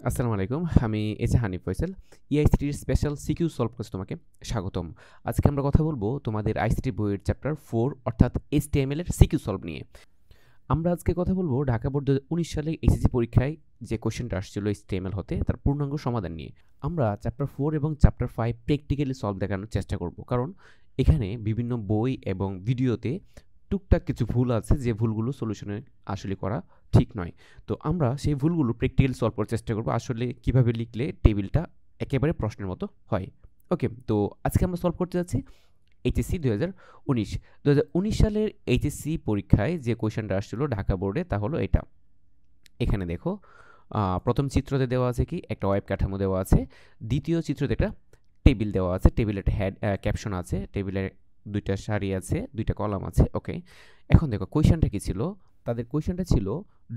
আসসালামু আলাইকুম। আমি হানিফ ফয়সাল। ইআইসিটির স্পেশাল সিকিউ সলভ কোর্সে তোমাকে স্বাগতম। আজকে আমরা কথা বলবো তোমাদের আইসিটি বইয়ের চ্যাপ্টার 4 অর্থাৎ HTML এর সিকিউ সলভ নিয়ে। আমরা আজকে কথা বলবো ঢাকা বোর্ড 2019 সালে এসএসসি পরীক্ষায় যে কোশ্চেনটা আসছিল HTML হতে তার পূর্ণাঙ্গ সমাধান নিয়ে। আমরা চ্যাপ্টার 4 এবং চ্যাপ্টার 5 প্র্যাকটিক্যালি সলভ দেখানোর চেষ্টা করব। কারণ এখানে বিভিন্ন বই এবং ভিডিওতে টুকটাক কিছু ভুল আছে যে ভুলগুলো সলিউশনে আসলে করা ঠিক নয়। তো আমরা সেই ভুলগুলো প্র্যাকটিক্যালি সলভ করার চেষ্টা করব আসলে কিভাবে লিখলে টেবিলটা একেবারে প্রশ্নের মতো হয়। ওকে, তো আজকে আমরা সলভ করতে যাচ্ছি এইচএসসি 2019 2019 সালের এইচএসসি পরীক্ষায় যে কোয়েশ্চেনটা আসছিল ঢাকা বোর্ডে তা হলো এটা। এখানে দেখো প্রথম চিত্রতে দেওয়া আছে কি একটা ওয়েব কাঠামো দেওয়া আছে, দ্বিতীয় চিত্রতে একটা টেবিল দেওয়া আছে, টেবিলের একটা হেড ক্যাপশন আছে, টেবিলের দুইটা সারি আছে, দুইটা কলাম আছে। ওকে, এখন দেখো কোয়েশ্চেনটা কি ছিল, তাদের কোয়েশ্চেনটা ছিল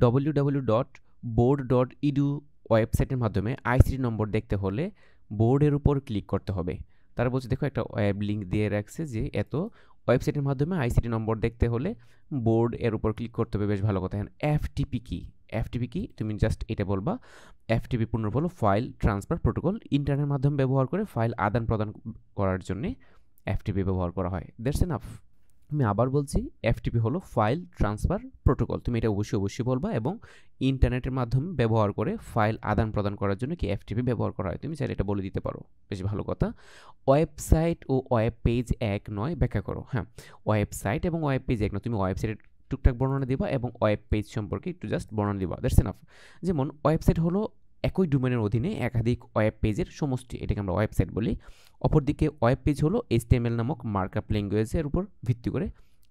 www.board.edu ওয়েবসাইটের মাধ্যমে আইসিটি নম্বর দেখতে হলে বোর্ডের উপর ক্লিক করতে হবে। তারা বলছে দেখো একটা ওয়েব লিঙ্ক দিয়ে রাখছে যে এত ওয়েবসাইটের মাধ্যমে আইসিটি নম্বর দেখতে হলে বোর্ড এর উপর ক্লিক করতে হবে। বেশ ভালো কথা। এখন এফটিপি কি, এফটিপি কি তুমি জাস্ট এটা বলবা। এফটিপি পূর্ণ হলো ফাইল ট্রান্সফার প্রোটোকল, ইন্টারনেট মাধ্যম ব্যবহার করে ফাইল আদান প্রদান করার জন্য এফটিপি ব্যবহার করা হয়। That's enough. আমি আবার বলছি, এফটিপি হলো ফাইল ট্রান্সফার প্রোটোকল, তুমি এটা অবশ্যই বলবা। এবং ইন্টারনেটের মাধ্যমে ব্যবহার করে ফাইল আদান প্রদান করার জন্য কি এফটিপি ব্যবহার করা হয়, তুমি চাইলে এটা বলে দিতে পারো। বেশ ভালো কথা। ওয়েবসাইট ও ওয়েব পেজ এক নয়, ব্যাখ্যা করো। হ্যাঁ, ওয়েবসাইট এবং ওয়েব পেজ এক নয়, তুমি ওয়েবসাইটের টুকটাক বর্ণনা দিবা এবং ওয়েব পেজ সম্পর্কে একটু জাস্ট বর্ণনা দিবা। That's enough. যেমন ওয়েবসাইট হলো একই ডোমেনের অধীনে একাধিক ওয়েব পেজের সমষ্টি, এটাকে আমরা ওয়েবসাইট বলি। অপরদিকে ওয়েব পেজ হলো HTML নামক মার্কআপ ল্যাঙ্গুয়েজের উপর ভিত্তি করে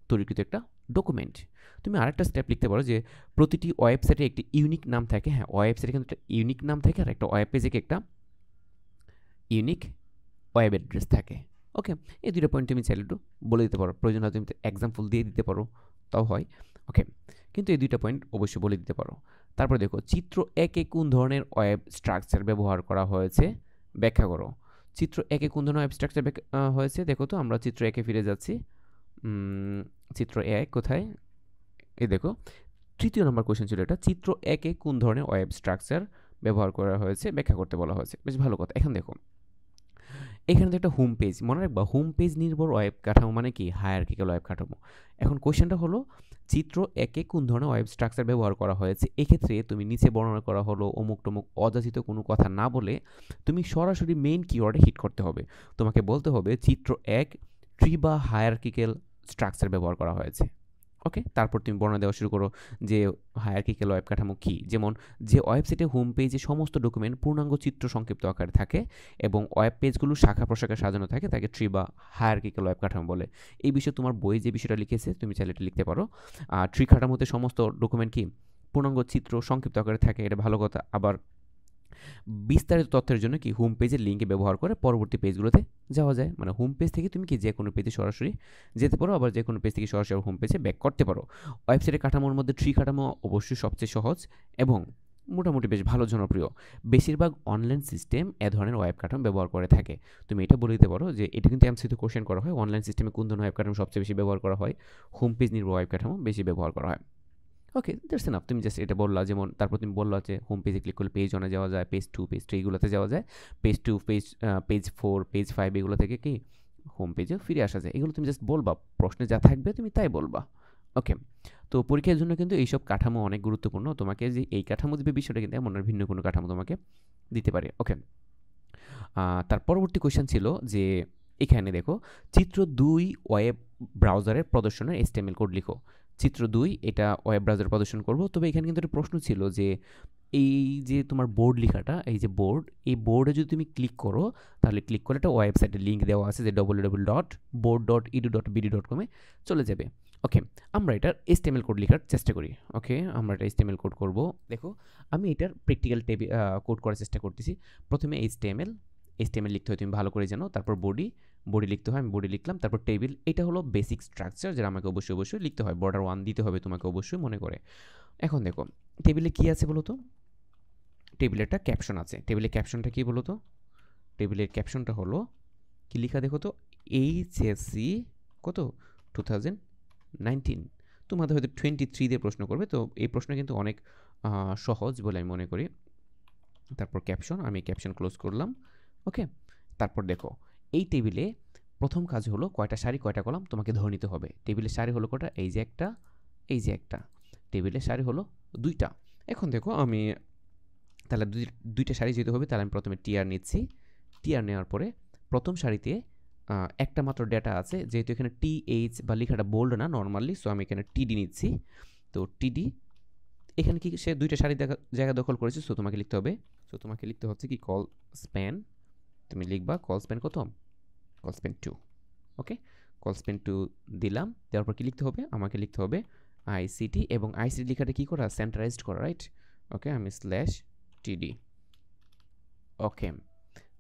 তৈরিকৃত একটা ডকুমেন্ট। তুমি আরেকটা স্টেপ লিখতে পারো যে প্রতিটি ওয়েবসাইটে একটি ইউনিক নাম থাকে। হ্যাঁ, ওয়েবসাইটে কিন্তু একটা ইউনিক নাম থাকে আর একটা ওয়েব পেজে একটা ইউনিক ওয়েব অ্যাড্রেস থাকে। ওকে, এই দুটো পয়েন্ট তুমি চাইলে একটু বলে দিতে পারো, প্রয়োজন হয় তুমি এক্সাম্পল দিয়ে দিতে পারো, তাও হয়। ওকে, কিন্তু এই দুইটা পয়েন্ট অবশ্যই বলে দিতে পারো। তারপর দেখো চিত্র একে কোন ধরনের ওয়েব স্ট্রাকচার ব্যবহার করা হয়েছে, ব্যাখ্যা করো। চিত্র একে কোন ধরনের ওয়েব স্ট্রাকচার হয়েছে, দেখো তো আমরা চিত্র একে ফিরে যাচ্ছি। চিত্র এক কোথায়, এই দেখো তৃতীয় নম্বর কোয়েশ্চেন ছিল এটা, চিত্র একে কোন ধরনের ওয়েব স্ট্রাকচার ব্যবহার করা হয়েছে ব্যাখ্যা করতে বলা হয়েছে। বেশ ভালো কথা। এখন দেখো এখানে তো একটা হোম পেজ, মনে রাখবা হোম পেজ নির্ভর ওয়েব কাঠামো মানে কি হায়ারার্কিক্যাল ওয়েব কাঠামো। এখন কোশ্চেনটা হলো চিত্র একে কোন ধরনের ওয়েব স্ট্রাকচার ব্যবহার করা হয়েছে। এক্ষেত্রে তুমি নিচে বর্ণনা করা হলো অমুক টমুক অযাচিত কোনো কথা না বলে তুমি সরাসরি মেইন কিওয়ার্ডে হিট করতে হবে। তোমাকে বলতে হবে চিত্র এক ট্রি বা হায়ারার্কিক্যাল স্ট্রাকচার ব্যবহার করা হয়েছে। ওকে, তারপর তুমি বর্ণনা দেওয়া শুরু করো যে হায়ারার্কিক্যাল ওয়েব কাঠামো কী। যেমন যে ওয়েবসাইটে হোম পেজে সমস্ত ডকুমেন্ট পূর্ণাঙ্গ চিত্র সংক্ষিপ্ত আকারে থাকে এবং ওয়েব পেজগুলো শাখা প্রশাখা সাজানো থাকে, তাকে ট্রি বা হায়ারার্কিক্যাল ওয়েব কাঠামো বলে। এই বিষয়ে তোমার বই যে বিষয়টা লিখেছে তুমি চাইলে এটা লিখতে পারো। আর ট্রি কাঠামোতে সমস্ত ডকুমেন্ট কি পূর্ণাঙ্গ চিত্র সংক্ষিপ্ত আকারে থাকে, এটা ভালো কথা। আবার বিস্তারিত তথ্যের জন্য কি হোম পেজের লিঙ্ক ব্যবহার করে পরবর্তী পেজগুলোতে যাওয়া যায়। মানে হোম পেজ থেকে তুমি কি যে কোনো পেজে সরাসরি যেতে পারো, আবার যে কোনো পেজ থেকে সরাসরি হোম পেজে ব্যাক করতে পারো। ওয়েবসাইটের কাঠামোর মধ্যে ট্রি কাঠামো অবশ্যই সবচেয়ে সহজ এবং মোটামুটি বেশ ভালো জনপ্রিয়। বেশিরভাগ অনলাইন সিস্টেম এ ধরনের ওয়েব কাঠামো ব্যবহার করে থাকে। তুমি এটা বলে দিতে পারো যে এটা কিন্তু এমসিকিউ কোশ্চেন করা হয়, অনলাইন সিস্টেমে কোন ধরনের ওয়েব কাঠামো সবচেয়ে বেশি ব্যবহার করা হয়, হোম পেজ নির্ভর ওয়েব কাঠামো বেশি ব্যবহার করা হয়। ওকে, দ্যাটস এনাফ। তুমি জাস্ট এটা বললা। যেমন তারপর তুমি বললা যে হোম পেজে ক্লিক করলে পেজ ওয়ানে যাওয়া যায়, পেজ টু পেজ থ্রি এগুলোতে যাওয়া যায়, page two page four page five এগুলো থেকে কি হোম পেজে ফিরে আসা যায়। এগুলো তুমি জাস্ট বলবা, প্রশ্নে যা থাকবে তুমি তাই বলবা। ওকে, তো পরীক্ষার জন্য কিন্তু এইসব কাঠামো অনেক গুরুত্বপূর্ণ। তোমাকে যে এই কাঠামো দিবে বিষয়টা কিন্তু এমন ভিন্ন কোনো কাঠামো তোমাকে দিতে পারে। ওকে, তার পরবর্তী কোয়েশ্চেন ছিল যে এখানে দেখো চিত্র দুই ওয়েব ব্রাউজারের প্রদর্শনের HTML কোড লিখো। চিত্র দুই এটা ওয়েব ব্রাউজার প্রদর্শন করব। তবে এখানে কিন্তু একটা প্রশ্ন ছিল যে এই যে তোমার বোর্ড লেখাটা, এই যে বোর্ড, এই বোর্ডে যদি তুমি ক্লিক করো তাহলে ক্লিক করে একটা ওয়েবসাইটের লিঙ্ক দেওয়া আছে যে www.board.edu.bd.com এ চলে যাবে। ওকে, আমরা এটার HTML কোড লেখার চেষ্টা করি। ওকে, আমরা এটা HTML কোড করব। দেখো আমি এটার প্র্যাকটিক্যাল কোড করার চেষ্টা করতেছি। প্রথমে HTML লিখতে হয়, তুমি ভালো করে জানো। তারপর বডি লিখতে হয়, আমি বডি লিখলাম। তারপর টেবিল, এটা হলো বেসিক স্ট্রাকচার যেটা আমাকে অবশ্যই লিখতে হয়। বর্ডার 1 দিতে হবে তোমাকে অবশ্যই মনে করে। এখন দেখো টেবিলে কি আছে বলো তো, টেবিলে একটা ক্যাপশন আছে। টেবিলের ক্যাপশনটা কি বলো তো, টেবিলের ক্যাপশনটা হলো কি লেখা দেখো তো, এইচএসসি কত 2019। তোমাদের হয়তো 23 দিয়ে প্রশ্ন করবে, তো এই প্রশ্ন কিন্তু অনেক সহজ বলে আমি মনে করি। তারপর ক্যাপশন, আমি ক্যাপশন ক্লোজ করলাম। ওকে, তারপর দেখো এই টেবিলে প্রথম কাজ হলো কয়টা সারি কয়টা কলাম তোমাকে ধরে নিতে হবে। টেবিলের সারি হলো কয়টা, এই যে একটা, এই যে একটা। টেবিলের সারি হলো 2টা। এখন দেখো আমি তাহলে দুইটা সারি যেতে হবে, তাহলে আমি প্রথমে টিআর নিচ্ছি। টিআর নেওয়ার পরে প্রথম সারিতে একটা মাত্র ডেটা আছে, যেহেতু এখানে টিএইচ বা লেখাটা বোল্ড না নর্মালি, সো আমি এখানে টিডি নিচ্ছি। তো টিডি এখানে কি সে দুইটা সারি জায়গা দখল করেছে, সো তোমাকে লিখতে হবে, সো তোমাকে লিখতে হচ্ছে কি কল স্প্যান, তুমি লিখবা কল স্প্যান কত, কল স্প্যান 2। ওকে, কল স্প্যান 2 দিলাম। দেওয়ার পর কি লিখতে হবে, আমাকে লিখতে হবে আইসিটি, এবং আইসিটি লেখাটা কি করা, সেন্ট্রালাইজড করা, রাইট। ওকে, আমি স্ল্যাশ টিডি। ওকে,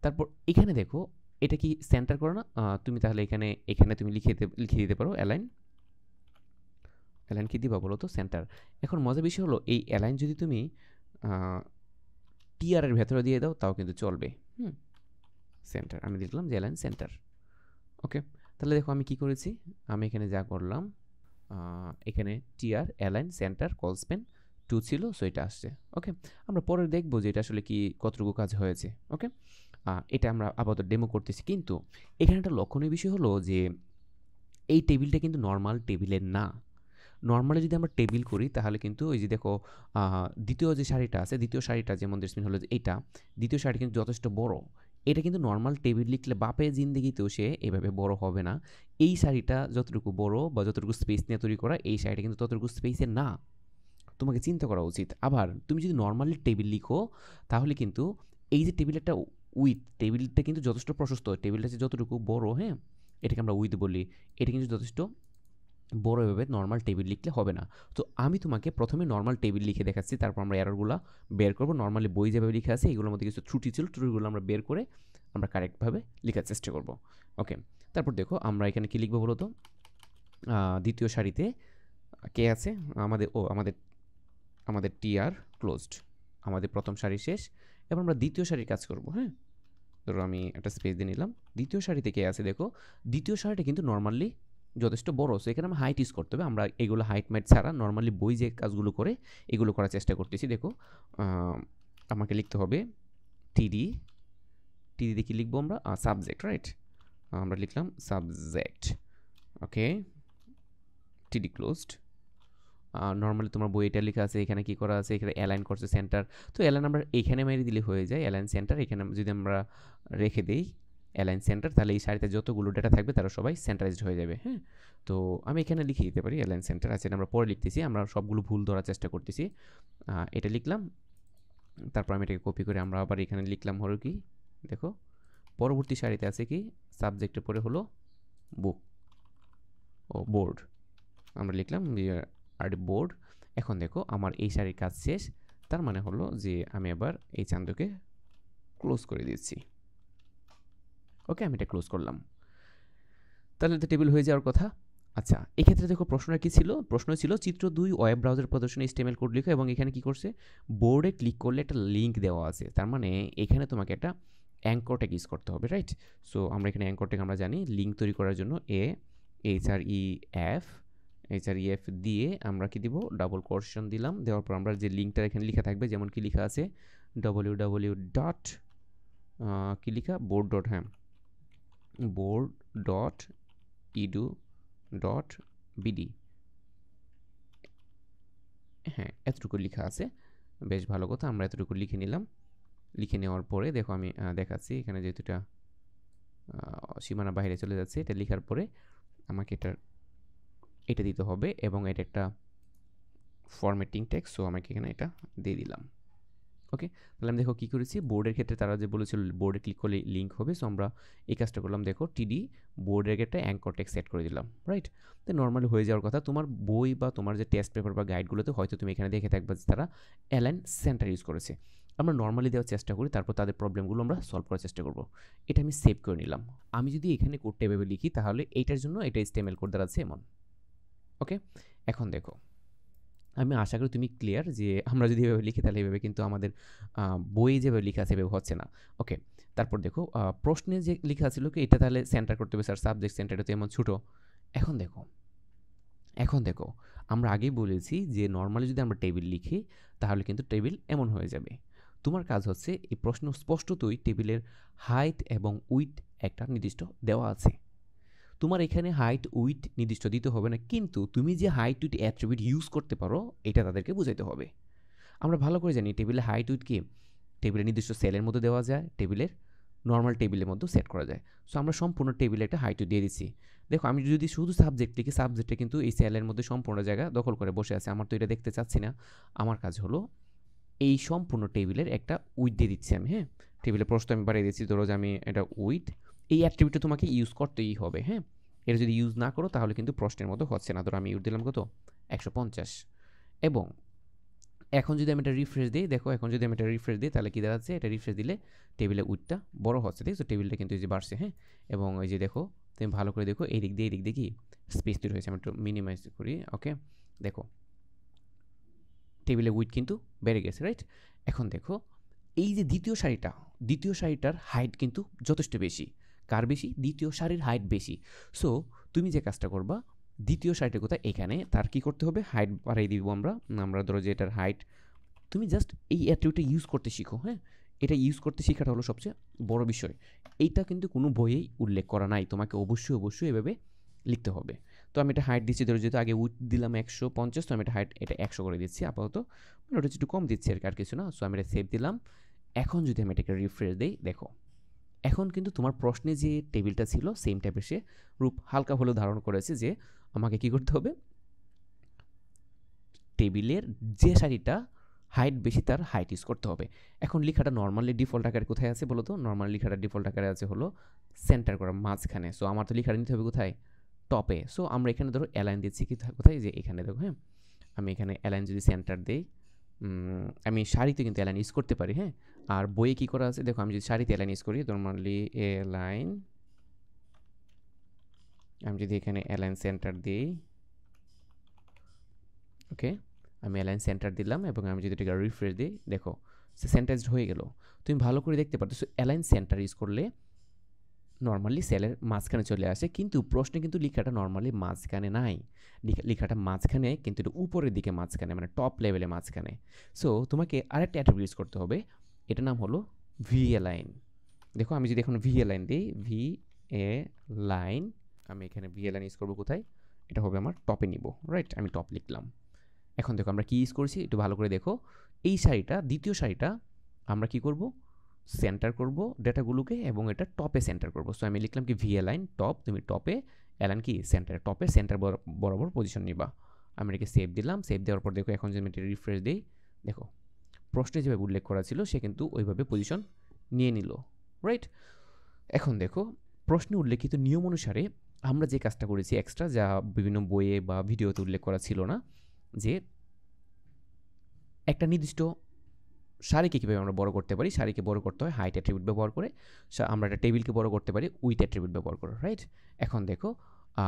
তারপর এখানে দেখো এটা কি সেন্টার করো না, তুমি তাহলে এখানে এখানে তুমি লিখে দিতে পারো অ্যালাইন। অ্যালাইন কি দিবা বলো তো, সেন্টার। এখন মজার বিষয় হলো এই অ্যালাইন যদি তুমি টিআর এর ভেতরে দিয়ে দাও তাও কিন্তু চলবে। সেন্টার আমি লিখলাম যে অ্যালাইন সেন্টার। ওকে, তাহলে দেখো আমি কি করেছি, আমি এখানে যা করলাম, এখানে TR align center colspan 2 ছিল, সো এটা আসছে। ওকে, আমরা পরে দেখবো যে এটা আসলে কি কতটুকু কাজ হয়েছে। ওকে, এটা আমরা আপাতত ডেমো করতেছি, কিন্তু এখানে একটা লক্ষণীয় বিষয় হলো যে এই টেবিলটা কিন্তু নর্মাল টেবিলের না। নর্মালি যদি আমরা টেবিল করি তাহলে কিন্তু ওই যে দেখো দ্বিতীয় যে শাড়িটা আছে, দ্বিতীয় শাড়িটা যেমন দেশমিন হলো যে এইটা, দ্বিতীয় শাড়ি কিন্তু যথেষ্ট বড়। এটা কিন্তু নর্মাল টেবিল লিখলে বাপে জিন্দেগিতেও সে এভাবে বড় হবে না। এই শাড়িটা যতটুকু বড় বা যতটুকু স্পেস নিয়ে তৈরি করা, এই শাড়িটা কিন্তু ততটুকু স্পেসের না। তোমাকে চিন্তা করা উচিত। আবার তুমি যদি নর্মালি টেবিল লিখো তাহলে কিন্তু এই যে টেবিলটা উইথ, টেবিলটা কিন্তু যথেষ্ট প্রশস্ত, টেবিলটা যে যতটুকু বড়, হ্যাঁ, এটাকে আমরা উইথ বলি, এটা কিন্তু যথেষ্ট বড় এভাবে নর্মাল টেবিল লিখলে হবে না। তো আমি তোমাকে প্রথমে নর্মাল টেবিল লিখে দেখাচ্ছি, তারপর আমরা এররগুলো বের করবো। নর্মালি বই যেভাবে লিখে আছে এগুলোর মধ্যে কিছু ত্রুটি ছিল, ত্রুটিগুলো আমরা বের করে আমরা কারেক্টভাবে লেখার চেষ্টা করব। ওকে, তারপর দেখো আমরা এখানে কি লিখবো বলো তো, দ্বিতীয় সারিতে কে আছে, আমাদের আমাদের আমাদের টিআর ক্লোজড, আমাদের প্রথম সারি শেষ। এবার আমরা দ্বিতীয় সারির কাজ করব। হ্যাঁ, ধরো আমি একটা স্পেস দিয়ে নিলাম। দ্বিতীয় সারিতে কে আছে দেখো, দ্বিতীয় সারিটা কিন্তু নর্মালি যথেষ্ট বড়, সো এখানে আমরা হাইট ইউজ করতে হবে। আমরা এগুলো হাইট মাইট ছাড়া নর্মালি বই যে কাজগুলো করে এগুলো করার চেষ্টা করতেছি। দেখো আমাকে লিখতে হবে টিডি, টিডি দিয়ে কি লিখবো আমরা, সাবজেক্ট, রাইট। আমরা লিখলাম সাবজেক্ট। ওকে, টিডি ক্লোজড। নর্মালি তোমার বই এটা লেখা আছে, এখানে কি করা আছে, এখানে অ্যালাইন করছে সেন্টার, তো অ্যালাইন আমরা এখানে মেরে দিলে হয়ে যায় অ্যালাইন সেন্টার। এখানে যদি আমরা রেখে দিই অ্যালাইন সেন্টার, তাহলে এই সারিতে যতগুলো ডেটা থাকবে তারা সবাই সেন্টারাইজড হয়ে যাবে। হ্যাঁ, তো আমি এখানে লিখে দিতে পারি অ্যালাইন সেন্টার আছে, আমরা পরে লিখতেছি, আমরা সবগুলো ভুল ধরার চেষ্টা করতেছি। এটা লিখলাম, তারপর আমি এটাকে কপি করে আমরা আবার এখানে লিখলাম হলো কি, দেখো পরবর্তী সারিতে আছে কি, সাবজেক্টের পরে হলো বুক ও বোর্ড, আমরা লিখলাম আর বোর্ড। এখন দেখো আমার এই সারির কাজ শেষ, তার মানে হলো যে আমি আবার এই চান্দকে ক্লোজ করে দিচ্ছি। ওকে, আমি এটা ক্লোজ করলাম, তাহলে তো টেবিল হয়ে যাওয়ার কথা। আচ্ছা, এক্ষেত্রে দেখো প্রশ্নটা কি ছিল, প্রশ্ন ছিল চিত্র 2 ওয়েব ব্রাউজার প্রদর্শনী HTML কোড লিখো, এবং এখানে কি করছে, বোর্ডে ক্লিক করলে একটা লিঙ্ক দেওয়া আছে, তার মানে এখানে তোমাকে একটা অ্যাঙ্কর ট্যাগ ইউজ করতে হবে, রাইট। সো আমরা এখানে অ্যাঙ্কর ট্যাগ আমরা জানি লিঙ্ক তৈরি করার জন্য HREF দিয়ে আমরা কি দিব, ডাবল কোটেশন দিলাম। দেওয়ার পর আমরা যে লিঙ্কটা এখানে লেখা থাকবে, যেমন কি লেখা আছে www ডট কি লেখা বোর্ড ডট, হ্যাঁ বোর্ড ডট edu.bd, হ্যাঁ এতটুকু লেখা আছে, বেশ ভালো কথা। আমরা এতটুকু লিখে নিলাম। লিখে নেওয়ার পরে দেখো আমি দেখাচ্ছি এখানে যেহেতু এটা সীমানা বাইরে চলে যাচ্ছে, এটা লেখার পরে আমাকে এটা দিতে হবে, এবং এটা একটা ফরম্যাটিং টেক্সট, সো আমাকে এখানে এটা দিয়ে দিলাম। ওকে, তাহলে আমি দেখো কী করেছি, বোর্ডের ক্ষেত্রে তারা যে বলেছিল বোর্ডে ক্লিক করলে লিঙ্ক হবে, সো আমরা এই কাজটা করলাম। দেখো টিডি বোর্ডের একটা অ্যাঙ্কর টেক্সট সেট করে দিলাম, রাইট। তো নর্মালি হয়ে যাওয়ার কথা। তোমার বই বা তোমার যে টেস্ট পেপার বা গাইডগুলোতে হয়তো তুমি এখানে দেখে থাকবে যে তারা অ্যালাইন সেন্টার ইউজ করেছে। আমরা নর্মালি দেওয়ার চেষ্টা করি, তারপর তাদের প্রবলেমগুলো আমরা সলভ করার চেষ্টা করব। এটা আমি সেভ করে নিলাম। আমি যদি এখানে কোডটা এভাবে লিখি তাহলে এইটার জন্য এটা HTML কোড দ্বারা আছে এমন। ওকে, এখন দেখো আমি আশা করি তুমি ক্লিয়ার যে আমরা যদি এভাবে লিখি তাহলে এভাবে কিন্তু আমাদের বইয়ে যেভাবে লেখা আছে এভাবে হচ্ছে না। ওকে, তারপর দেখো প্রশ্নে যে লেখা ছিল কি এটা তাহলে সেন্টার করতে হবে স্যার, সাবজেক্ট সেন্টারটা তো এমন ছোটো। এখন দেখো আমরা আগেই বলেছি যে নর্মালি যদি আমরা টেবিল লিখি তাহলে কিন্তু টেবিল এমন হয়ে যাবে। তোমার কাজ হচ্ছে এই প্রশ্ন স্পষ্টতই টেবিলের হাইট এবং উইথ একটা নির্দিষ্ট দেওয়া আছে। তোমার এখানে হাইট উইথ নির্দিষ্ট দিতে হবে না, কিন্তু তুমি যে হাইট উইথ অ্যাট্রিবিউট ইউজ করতে পারো এটা তাদেরকে বোঝাইতে হবে। আমরা ভালো করে জানি টেবিলে হাইট উইথ কি টেবিলের নির্দিষ্ট সেলের মধ্যে দেওয়া যায়, টেবিলের নর্মাল টেবিলের মধ্যে সেট করা যায়। সো আমরা সম্পূর্ণ টেবিলে একটা হাইট দিয়ে দিচ্ছি। দেখো আমি যদি শুধু সাবজেক্ট লিখি, সাবজেক্টে কিন্তু এই সেলের মধ্যে সম্পূর্ণ জায়গা দখল করে বসে আছে, আমার তো এটা দেখতে চাচ্ছি না। আমার কাজ হলো এই সম্পূর্ণ টেবিলের একটা উইথ দিয়ে দিচ্ছি আমি। হ্যাঁ, টেবিলের প্রশ্ন আমি বাড়িয়ে দিচ্ছি, ধরো যে আমি এটা উইথ, এই অ্যাট্রিবিউটটা তোমাকে ইউজ করতেই হবে। হ্যাঁ, এটা যদি ইউজ না করো তাহলে কিন্তু প্রশ্নের মতো হচ্ছে না। ধরো আমি ইউজ দিলাম কত 150। এবং এখন যদি আমি এটা রিফ্রেশ দিই, দেখো এখন যদি আমি এটা রিফ্রেশ দিই তাহলে কী দেখাচ্ছে, এটা রিফ্রেশ দিলে টেবিলের উইথটা বড় হচ্ছে, দেখছো টেবিলটা কিন্তু এই যে বাড়ছে। হ্যাঁ, এবং এই যে দেখো তুমি ভালো করে দেখো এই দিক দিয়ে কি স্পেস তৈরি হয়েছে। আমি একটু মিনিমাইজ করি। ওকে, দেখো টেবিলের উইথ কিন্তু বেড়ে গেছে, রাইট? এখন দেখো এই যে দ্বিতীয় সারিটার হাইট কিন্তু যথেষ্ট বেশি। কার বেশি? দ্বিতীয় সারির হাইট বেশি। সো তুমি যে কাজটা করবা, দ্বিতীয় সারিটা কোথায়, এখানে তার কি করতে হবে, হাইট বাড়াই দিব আমরা ধরো যে এটার হাইট, তুমি জাস্ট এই অ্যাট্রিবিউটটা ইউজ করতে শিখো। হ্যাঁ, এটা ইউজ করতে শেখাটা হলো সবচেয়ে বড় বিষয়। এইটা কিন্তু কোনো বইয়েই উল্লেখ করা নাই, তোমাকে অবশ্যই এভাবে লিখতে হবে। তো আমি এটা হাইট দিচ্ছি, ধরো যেহেতু আগে উইথ দিলাম 150, তো আমি এটা হাইট এটা 100 করে দিচ্ছি আপাতত, মানে ওটা একটু কম দিচ্ছি আর কিছু না। সো আমি এটা সেভ দিলাম। এখন যদি আমি এটাকে রিফ্রেশ দিই, দেখো এখন কিন্তু তোমার প্রশ্নে যে টেবিলটা ছিল সেম টাইপের সে রূপ হালকা হলেও ধারণ করেছে, যে আমাকে কি করতে হবে, টেবিলের যে সারিটা হাইট বেশি তার হাইট ইউজ করতে হবে। এখন লেখাটা নর্মালি ডিফল্ট আকারে কোথায় আছে বলো তো? নর্মাল লেখাটা ডিফল্ট আকারে আছে হলো সেন্টার করা মাঝখানে। সো আমার তো লেখাটা নিতে হবে কোথায়? টপে। সো আমরা এখানে ধরো অ্যালাইন দিচ্ছি কি কোথায়, যে এখানে দেখো। হ্যাঁ, আমি এখানে অ্যালাইন যদি সেন্টার দিই, আমি সারিতে কিন্তু অ্যালাইন ইউজ করতে পারি। হ্যাঁ, আর বইয়ে কি করা আছে দেখো, আমি যদি সারিতে অ্যালাইন ইউজ করি, নর্মালি অ্যালাইন, আমি যদি এখানে অ্যালাইন সেন্টার দিই, ওকে আমি অ্যালাইন সেন্টার দিলাম এবং আমি যদি এটাকে রিফ্রেশ দিই, দেখো সে সেন্টারাইজড হয়ে গেল। তুমি ভালো করে দেখতে পারতেছো অ্যালাইন সেন্টার ইউজ করলে নর্মালি সেলের মাঝখানে চলে আসে, কিন্তু প্রশ্নে কিন্তু লেখাটা নর্মালি মাঝখানে নাই, লেখাটা মাঝখানে কিন্তু এটা উপরের দিকে মাঝখানে, মানে টপ লেভেলে মাঝখানে। সো তোমাকে আরেকটা অ্যাট্রিবিউট ইউজ করতে হবে, এটার নাম হলো ভি অ্যালাইন। দেখো আমি যদি এখন ভি অ্যালাইন দিই, ভি এ লাইন, আমি এখানে ভি অ্যালাইন ইউজ করবো কোথায়, এটা হবে আমার টপে নিব, রাইট? আমি টপ লিখলাম। এখন দেখো আমরা কি ইউজ করছি একটু ভালো করে দেখো, এই সারিটা দ্বিতীয় সারিটা আমরা কি করব, সেন্টার করব ডেটাগুলোকে এবং এটা টপে সেন্টার করব। সো আমি লিখলাম কি ভি অ্যালাইন টপ, তুমি টপে অ্যালাইন কি সেন্টার, টপে সেন্টার বরাবর পজিশন নিবা। আমি এটাকে সেভ দিলাম। সেভ দেওয়ার পর দেখো এখন যদি আমি এটা রিফ্রেশ দিই, দেখো প্রশ্নে যেভাবে উল্লেখ করা ছিল সে কিন্তু ওইভাবে পজিশন নিয়ে নিল, রাইট? এখন দেখো প্রশ্নে উল্লেখিত নিয়ম অনুসারে আমরা যে কাজটা করেছি এক্সট্রা, যা বিভিন্ন বইয়ে বা ভিডিওতে উল্লেখ করা ছিল না, যে একটা নির্দিষ্ট সারিকে কীভাবে আমরা বড় করতে পারি, সারিকে বড় করতে হয় হাইট অ্যাট্রিবিউট ব্যবহার করে, আমরা একটা টেবিলকে বড় করতে পারি উইথ অ্যাট্রিবিউট ব্যবহার করে, রাইট? এখন দেখো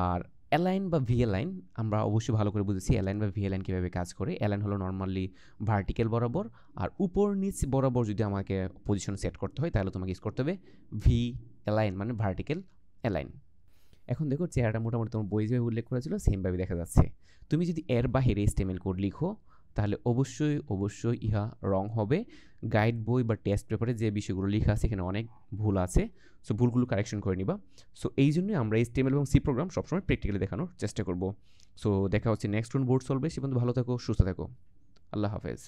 আর অ্যালাইন বা ভি অ্যালাইন আমরা অবশ্যই ভালো করে বুঝেছি অ্যালাইন বা ভি অ্যালাইন কীভাবে কাজ করে। অ্যালাইন হলো নর্মালি ভার্টিক্যাল বরাবর, আর উপর নিচ বরাবর যদি আমাকে পজিশন সেট করতে হয় তাহলে তোমাকে ইউজ করতে হবে ভি অ্যালাইন, মানে ভার্টিক্যাল অ্যালাইন। এখন দেখো চেহারাটা মোটামুটি তোমার বই যেভাবে উল্লেখ করেছিল সেমভাবে দেখা যাচ্ছে। তুমি যদি এর বাহিরে HTML কোড লিখো তাহলে অবশ্যই ইহা রং হবে। গাইড বই বা টেস্ট পেপারে যে বিষয়গুলো লেখা আছে এখানে অনেক ভুল আছে, সো ভুলগুলো কারেকশন করে নিবা। সো এই জন্যই আমরা HTML এবং C প্রোগ্রাম সবসময় প্র্যাকটিক্যালি দেখানোর চেষ্টা করব। সো দেখা হচ্ছে নেক্সট কোন বোর্ড সলভে। সে পর্যন্ত ভালো থাকো, সুস্থ থাকো, আল্লাহ হাফেজ।